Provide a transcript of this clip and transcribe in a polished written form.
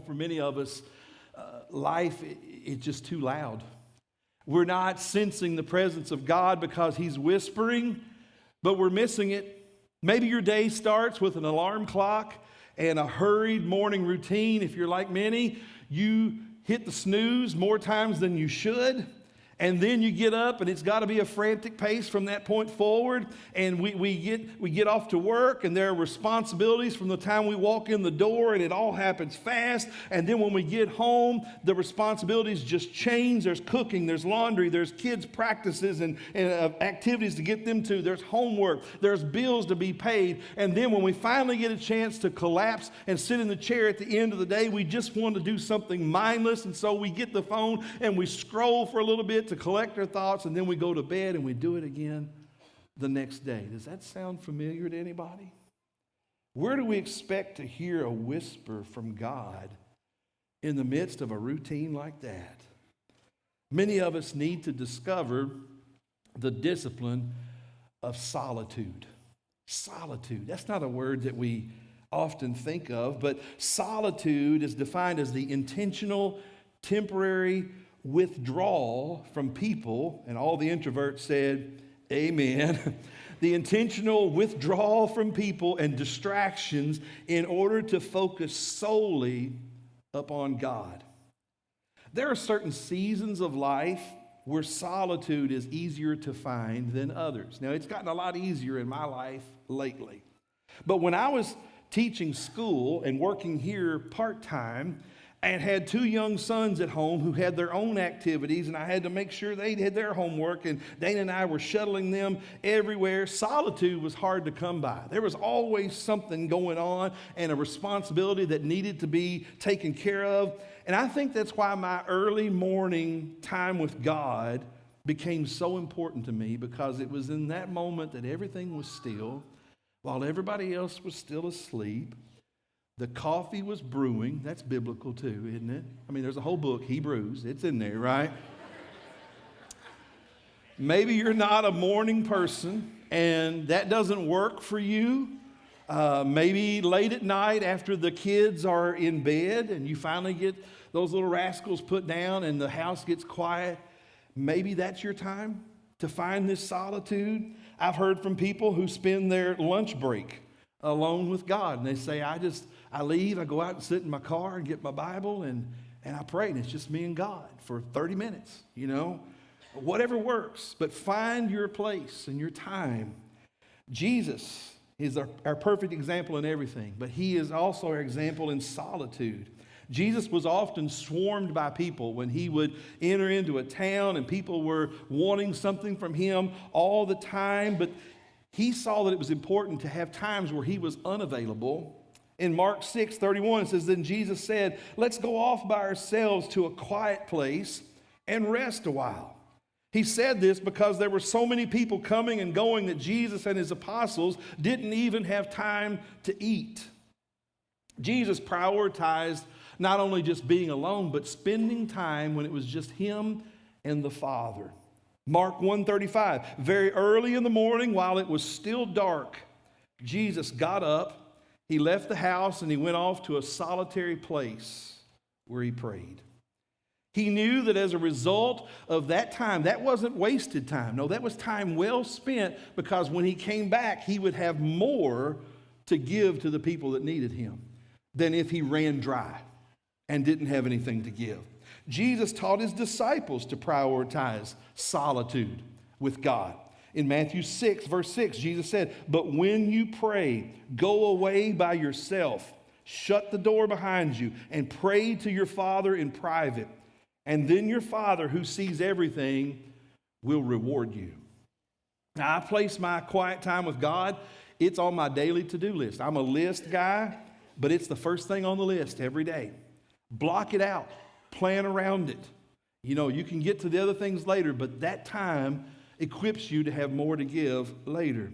For many of us, life it's just too loud. We're not sensing the presence of God because He's whispering, but we're missing it. Maybe your day starts with an alarm clock and a hurried morning routine. If you're like many, you hit the snooze more times than you should. And then you get up, and it's got to be a frantic pace from that point forward. And we get off to work, and there are responsibilities from the time we walk in the door, and it all happens fast. And then when we get home, the responsibilities just change. There's cooking, there's laundry, there's kids' practices and activities to get them to. There's homework, there's bills to be paid. And then when we finally get a chance to collapse and sit in the chair at the end of the day, we just want to do something mindless. And so we get the phone and we scroll for a little bit to collect our thoughts, and then we go to bed and we do it again the next day. Does that sound familiar to anybody? Where do we expect to hear a whisper from God in the midst of a routine like that? Many of us need to discover the discipline of solitude. Solitude. That's not a word that we often think of, but solitude is defined as the intentional, temporary withdrawal from people, and all the introverts said, amen. The intentional withdrawal from people and distractions in order to focus solely upon God. There are certain seasons of life where solitude is easier to find than others. Now, it's gotten a lot easier in my life lately. But when I was teaching school and working here part-time, and had two young sons at home who had their own activities, and I had to make sure they did their homework, and Dana and I were shuttling them everywhere. Solitude was hard to come by. There was always something going on and a responsibility that needed to be taken care of. And I think that's why my early morning time with God became so important to me, because it was in that moment that everything was still, while everybody else was still asleep. The coffee was brewing. That's biblical too, isn't it? I mean, there's a whole book, Hebrews. It's in there, right? Maybe you're not a morning person and that doesn't work for you. Maybe late at night after the kids are in bed and you finally get those little rascals put down and the house gets quiet. Maybe that's your time to find this solitude. I've heard from people who spend their lunch break alone with God, and they say, I leave, I go out and sit in my car and get my Bible and I pray, and it's just me and God for 30 minutes, whatever works. But find your place and your time. Jesus is our perfect example in everything, but He is also our example in solitude. Jesus was often swarmed by people when He would enter into a town, and people were wanting something from Him all the time, but He saw that it was important to have times where He was unavailable. In Mark 6:31, it says, then Jesus said, let's go off by ourselves to a quiet place and rest a while. He said this because there were so many people coming and going that Jesus and His apostles didn't even have time to eat. Jesus prioritized not only just being alone, but spending time when it was just Him and the Father. Mark 1:35, very early in the morning while it was still dark, Jesus got up, He left the house, and He went off to a solitary place where He prayed. He knew that as a result of that time, that wasn't wasted time. No, that was time well spent, because when He came back, He would have more to give to the people that needed Him than if He ran dry and didn't have anything to give. Jesus taught His disciples to prioritize solitude with God. In Matthew 6, verse 6, Jesus said, but when you pray, go away by yourself, shut the door behind you, and pray to your Father in private. And then your Father, who sees everything, will reward you. Now, I place my quiet time with God. It's on my daily to-do list. I'm a list guy, but it's the first thing on the list every day. Block it out. Plan around it. You can get to the other things later, but that time equips you to have more to give later.